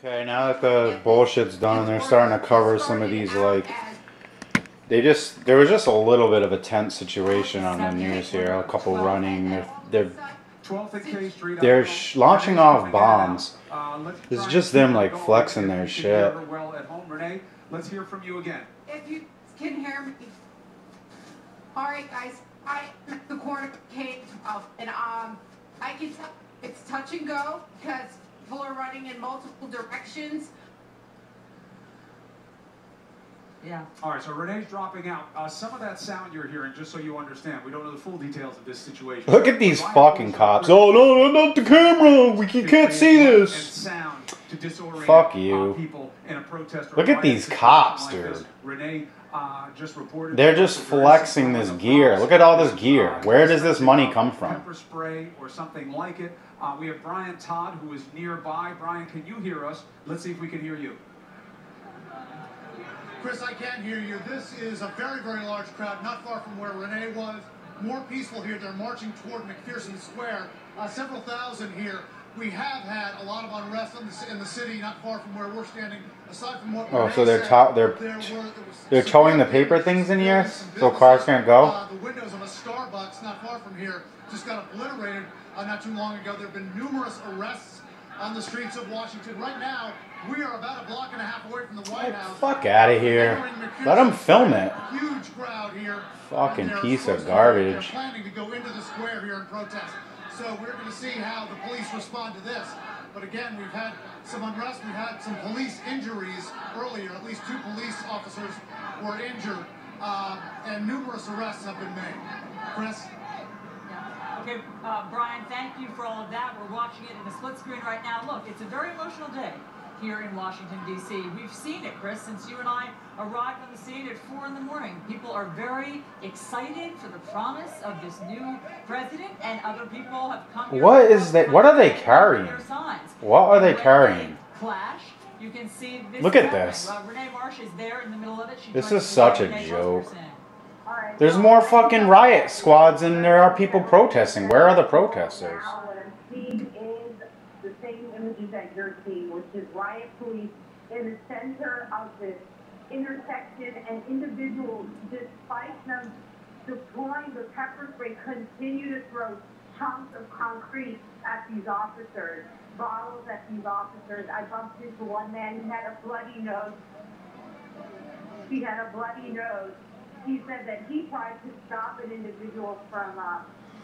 Okay, now that the bullshit's done, they're starting to cover some of these, like, there was just a little bit of a tense situation on the news here. A couple running, they're launching off bombs. This is just them, like, flexing their shit. Let's hear from you again. If you can hear me. All right, guys. I'm at the corner of K-12, and I can tell it's touch and go because people are running in multiple directions. Yeah. All right, so Renee's dropping out. Some of that sound you're hearing, just so you understand, we don't know the full details of this situation. Look at these fucking cops. Oh, no, not the camera. We can't see this. Fuck you. Look at these cops, dude. They're just flexing this gear. Look at all this gear. Where does this money come from? Pepper spray or something like it. We have Brian Todd, who is nearby. Brian, can you hear us? Let's see if we can hear you. Chris, I can hear you. This is a very, very large crowd, not far from where Renee was. More peaceful here. They're marching toward McPherson Square. Several thousand here. We have had a lot of unrest in the city, not far from where we're standing. Aside from what Renee so they're towing the paper things in here, so cars can't go. The windows of a Starbucks not far from here just got obliterated not too long ago. There have been numerous arrests on the streets of Washington. Right now, we are about a block and a half away from the White House. Fuck out of here. Let them film it. Huge crowd here. Fucking piece of garbage. They're planning to go into the square here in protest. So we're going to see how the police respond to this. But again, we've had some unrest. We've had some police injuries earlier. At least 2 police officers were injured. And numerous arrests have been made. Chris? Okay, Brian, thank you for all of that. We're watching it in a split screen right now. Look, it's a very emotional day here in Washington, D.C. We've seen it, Chris, since you and I arrived on the scene at 4 in the morning. People are very excited for the promise of this new president, and other people have come here. What is that? What are they carrying? What are they carrying? Clash. You can see this. Look at this. Renee Marsh is there in the middle of it. This is such a joke. There's more fucking riot squads than there are people protesting. Where are the protesters? What I'm seeing is the same images that you're seeing, which is riot police in the center of this intersection, and individuals, despite them deploying the pepper spray, continue to throw chunks of concrete at these officers, bottles at these officers. I bumped into one man who had a bloody nose. He had a bloody nose. He said that he tried to stop an individual from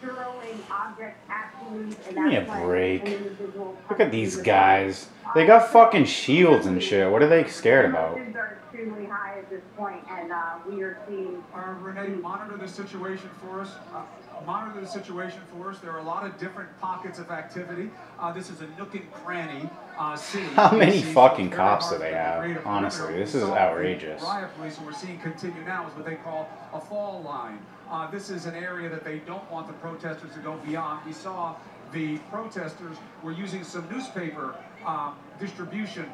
throwing objects at police. Give me a break. Look at these guys. They got fucking shields and shit. What are they scared about? Emotions are extremely high at this point, and we are seeing... Renee, monitor the situation for us. Monitor the situation for us. There are a lot of different pockets of activity. This is a nook and cranny city. How many fucking cops do they have? Honestly, this is outrageous. Riot police, who we're seeing continue now, is what they call a fall line. This is an area that they don't want the protesters to go beyond. We saw the protesters were using some newspaper distribution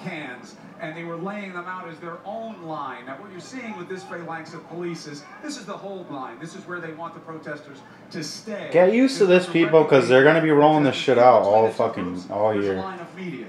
cans, and they were laying them out as their own line. Now, what you're seeing with this phalanx of police is this is the hold line. This is where they want the protesters to stay. Get used to this, people, because they're gonna be rolling this shit out all year.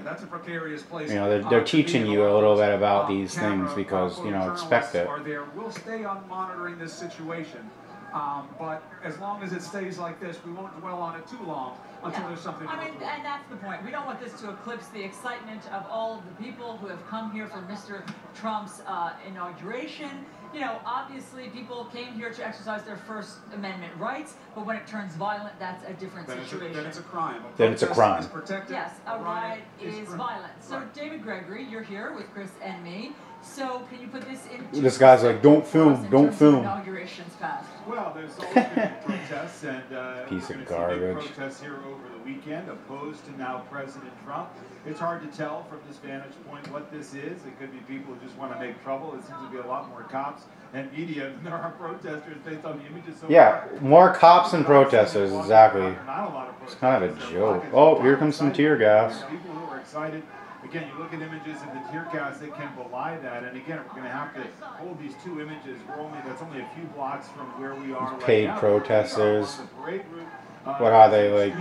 That's a precarious place. You know, they're teaching you a little bit about these things because, you know, expect it. We'll stay on monitoring this situation. But as long as it stays like this, we won't dwell on it too long until there's something. I mean, and that's the point. We don't want this to eclipse the excitement of all of the people who have come here for Mr. Trump's inauguration. You know, obviously people came here to exercise their First Amendment rights, but when it turns violent, that's a different situation. Then it's a crime. Then it's a crime. Yes, a riot is violent. So, David Gregory, you're here with Chris and me. So, can you put this into... This guy's like, don't film, don't film. Inaugurations past. Well, there's always been protests, and piece of big garbage. Protests here over the weekend, opposed to now President Trump. It's hard to tell from this vantage point what this is. It could be people who just want to make trouble. It seems to be a lot more cops and media than there are protesters based on the images so far. More cops and protesters, exactly. Not a lot of protesters. It's kind of a joke. Oh, here comes some tear gas. People who are excited. Again, you look at images of the tear gas, they can belie that. And again, we're going to have to hold these 2 images. That's only a few blocks from where we are right now. Paid protesters. The parade route What are they, like,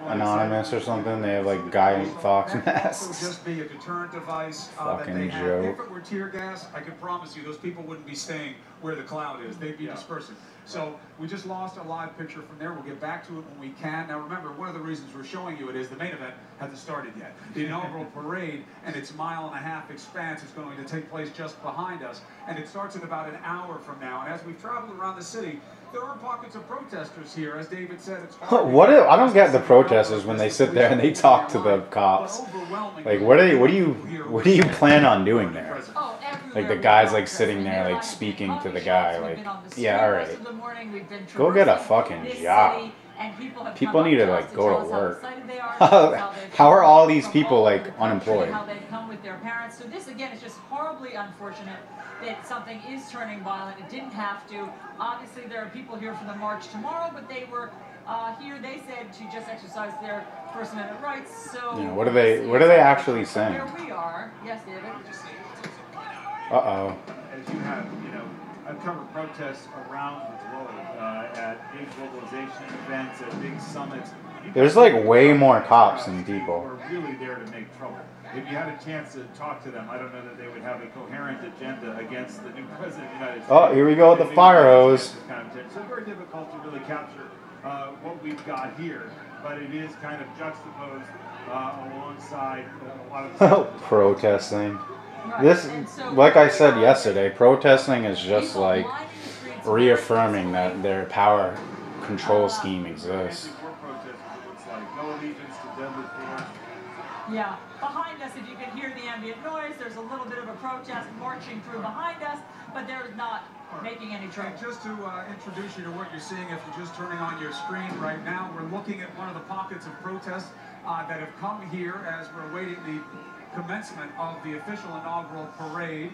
anonymous or something? They have, like, Guy Fawkes masks. Just be a deterrent device that Fucking they have. joke. If it were tear gas, I can promise you those people wouldn't be staying where the cloud is. They'd be dispersing. So we just lost a live picture from there. We'll get back to it when we can. Now remember, one of the reasons we're showing you it is the main event hasn't started yet. The inaugural parade and its mile-and-a-half expanse is going to take place just behind us, and it starts in about an hour from now. And as we've traveled around the city, there are pockets of protesters here. As David said, it's What I don't get the protesters when they sit there and they talk to the cops. Like, what do you plan on doing there? Like, the guy's like sitting there like speaking to the guy, like, yeah, all right, go get a fucking job. People need to like go to work. How are all these people like unemployed? How they come with their parents. So this again is just horribly unfortunate that something is turning violent. It didn't have to. Obviously, there are people here for the march tomorrow, but they were here. They said to just exercise their First Amendment rights. So Yeah, what are they actually saying? Here we are. Yes, David. Uh-oh. As you have, I've covered protests around the globe at big globalization events, at big summits. There's like way more cops than people. Who are really there to make trouble. If you had a chance to talk to them, I don't know that they would have a coherent agenda against the new president of the United States. Oh, here we go with the fire hose. So it's very difficult to really capture what we've got here, but it is kind of juxtaposed alongside a lot of protesting. This, like I said yesterday, protesting is just like reaffirming that their power control scheme exists. Yeah, behind us, if you can hear the ambient noise, there's a little bit of a protest marching through behind us, but they're not making any trouble. Just to introduce you to what you're seeing, if you're just turning on your screen right now, we're looking at one of the pockets of protest that have come here as we're awaiting the commencement of the official inaugural parade.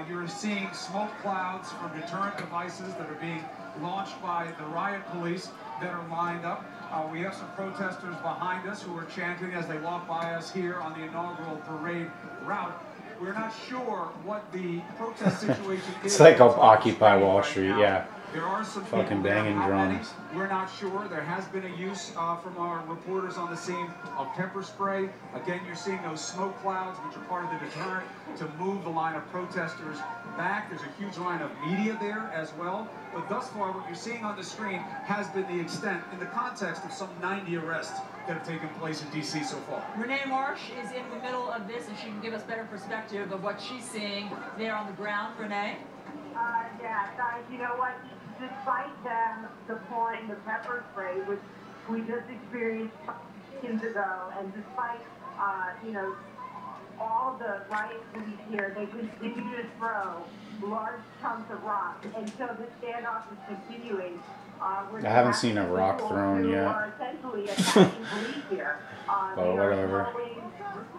You're seeing smoke clouds from deterrent devices that are being launched by the riot police that are lined up. We have some protesters behind us who are chanting as they walk by us here on the inaugural parade route. We're not sure what the protest situation is. It's like Occupy Wall Street, yeah. There are some fucking banging drums. We're not sure. There has been a use from our reporters on the scene of pepper spray. Again, you're seeing those smoke clouds, which are part of the deterrent to move the line of protesters back. There's a huge line of media there as well. But thus far, what you're seeing on the screen has been the extent in the context of some 90 arrests that have taken place in D.C. so far. Renee Marsh is in the middle of this, and she can give us better perspective of what she's seeing there on the ground. Renee? Yeah, guys, you know what? Despite them deploying the pepper spray, which we just experienced seconds ago, and despite, all the riot police here, they continue to throw large chunks of rock. And so the standoff is continuing. I haven't seen a rock thrown yet. Are essentially attacking police here. Oh, whatever.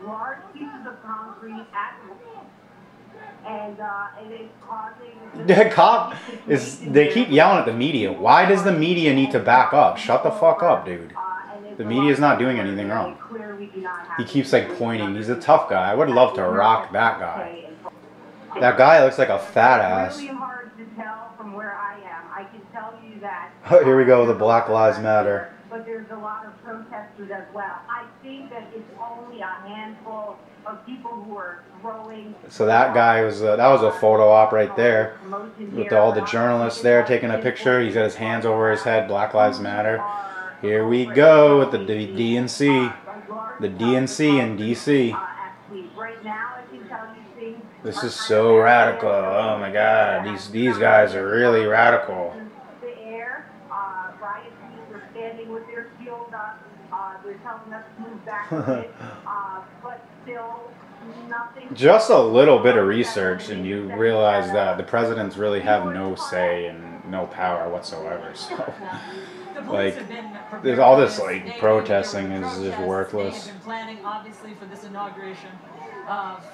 Large pieces of concrete at and it is causing The cop is, they keep yelling at the media. Why does the media need to back up? Shut the fuck up, dude. The media's not doing anything wrong. He keeps like pointing. He's a tough guy. I would love to rock that guy. That guy looks like a fat ass. It's really hard to tell from where I am. I can tell you that. Here we go, the Black Lives Matter. But there's a lot of protesters as well. I think that it's only a handful of people who are throwing. So that guy was that was a photo op right there with all the journalists there taking a picture. He's got his hands over his head. Black Lives Matter. Here we go with the DNC, the DNC in DC. Right now, I can tell you things. This is so radical. Oh my God, these guys are really radical. The air, riot police are standing with their shield up. They're telling us to move back a bit, but still nothing. Just a little bit of research, and you realize that the presidents really have no say and no power whatsoever. So, like, there's all this like protesting is just worthless. They've been planning, obviously, for this inauguration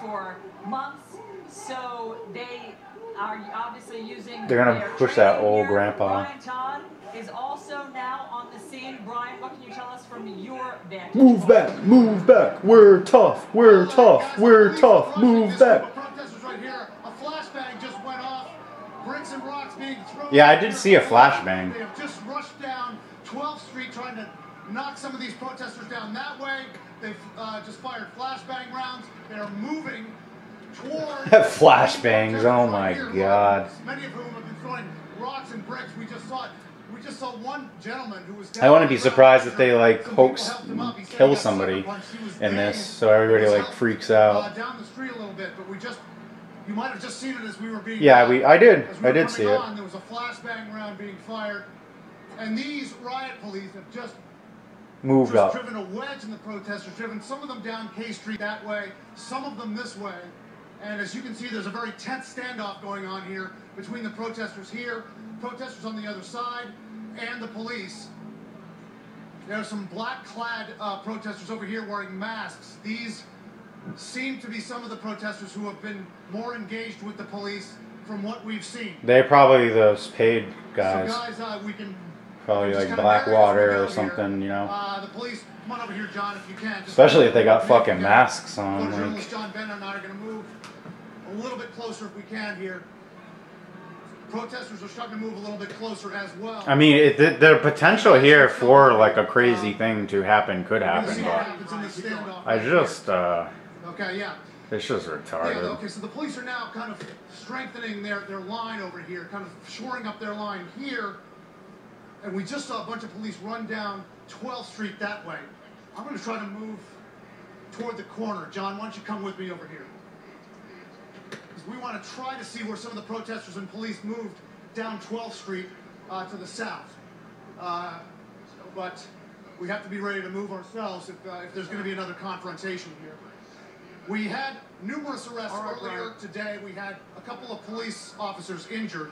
for months, so they are obviously using. They're gonna push that old grandpa. Brian Todd is also now on the scene. Brian, what can you tell us from your vantage? Move back, move back. We're tough, we're tough, we're tough. Move back. Yeah, I did see a flashbang. They have just rushed down 12th Street. knocked some of these protesters down that way. They've just fired flashbang rounds. They're moving toward flashbangs. Oh my God. Many of whom have been throwing rocks and bricks. We just saw one gentleman who was down. I wouldn't be surprised if they like kill somebody in this, so everybody like freaks out. Down the street a little bit, but you might have just seen it as we were being. Yeah, I did see it. There was a flashbang round being fired, and these riot police have just moved up. Driven a wedge in the protesters, driven some of them down K Street that way, some of them this way. And as you can see, there's a very tense standoff going on here between the protesters here, protesters on the other side, and the police. There are some black-clad protesters over here wearing masks. These seem to be some of the protesters who have been more engaged with the police from what we've seen. They're probably those paid guys. So guys, we can probably like Blackwater or something, you know. The police, come on over here, John, if you can. Especially if they got fucking masks on. Journalist John Bennett and I are going to move a little bit closer if we can here. Protesters are starting to move a little bit closer as well. I mean, the potential here for like a crazy thing to happen could happen, but I just, okay, yeah. It's just retarded. Yeah, okay, so the police are now kind of strengthening their line over here, kind of shoring up their line here. And we just saw a bunch of police run down 12th Street that way. I'm going to try to move toward the corner. John, why don't you come with me over here? Because we want to try to see where some of the protesters and police moved down 12th Street to the south. But we have to be ready to move ourselves if there's going to be another confrontation here. We had numerous arrests earlier today. We had a couple of police officers injured.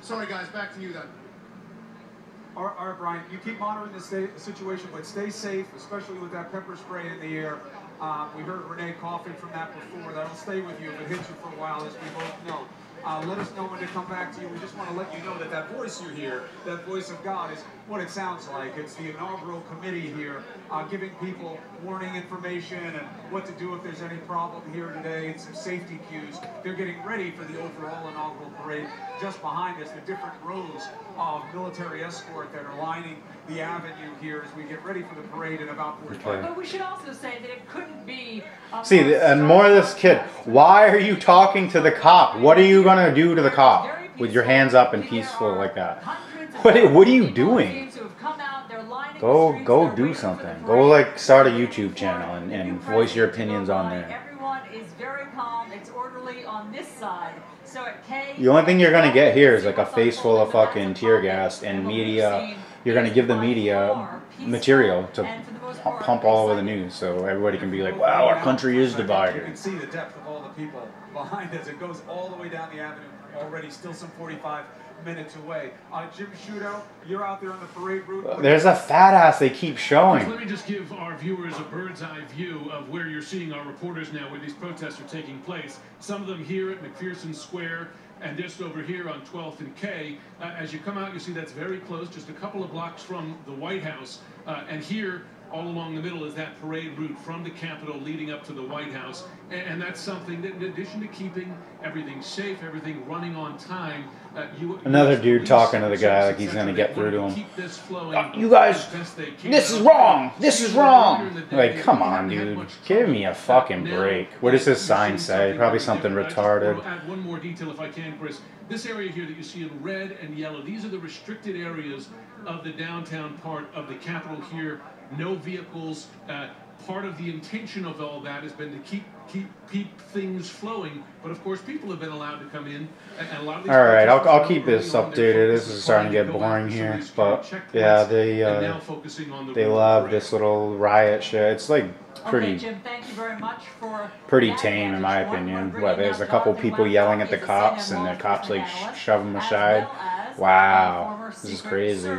Sorry, guys, back to you then. All right, Brian, you keep monitoring the situation, but stay safe, especially with that pepper spray in the air. We heard Renee coughing from that before. That'll stay with you if it hits you for a while, as we both know. Let us know when to come back to you. We just want to let you know that that voice you hear, that voice of God, is what it sounds like. It's the inaugural committee here giving people warning information and what to do if there's any problem here today, and some safety cues. They're getting ready for the overall inaugural parade. Just behind us, the different rows of military escort that are lining the avenue here as we get ready for the parade in about 45 minutes. But we should also say that it couldn't be... See, and more of this kid. Why are you talking to the cop? What are you going to do to the cop with your hands up and peaceful like that? What are you doing? Go do something. Go like start a YouTube channel and voice your opinions on there. Everyone is very calm. It's orderly on this side. So at K, the only thing you're going to get here is like a face full of fucking tear gas and media. You're going to give the media material to pump all over the news so everybody can be like, wow, our country is divided. You can see the depth of all the people behind us. It goes all the way down the avenue already, still some 45 minutes away. Jim Sciutto, you're out there on the parade route. There's a fat ass they keep showing. Let me just give our viewers a bird's eye view of where you're seeing our reporters now, where these protests are taking place. Some of them here at McPherson Square, and just over here on 12th and K. As you come out, you see that's very close, just a couple of blocks from the White House. And here, all along the middle, is that parade route from the Capitol leading up to the White House. And that's something that, in addition to keeping everything safe, everything running on time, another dude talking to the guy like he's going to get through to him. You guys, this is wrong. This is wrong. Like, come on, dude. Give me a fucking break. What does this sign say? Probably something retarded. I'll add one more detail if I can, Chris. This area here that you see in red and yellow, these are the restricted areas of the downtown part of the Capitol here. No vehicles. Part of the intention of all that has been to keep things flowing, but of course people have been allowed to come in. And a lot of these all right, I'll keep this updated. This is starting to get boring here, but yeah, they love this little riot shit. It's like pretty, Jim, thank you very much for pretty tame in my opinion. What, there's a couple people yelling at the cops, and the cops like shove them aside. Wow, this is crazy.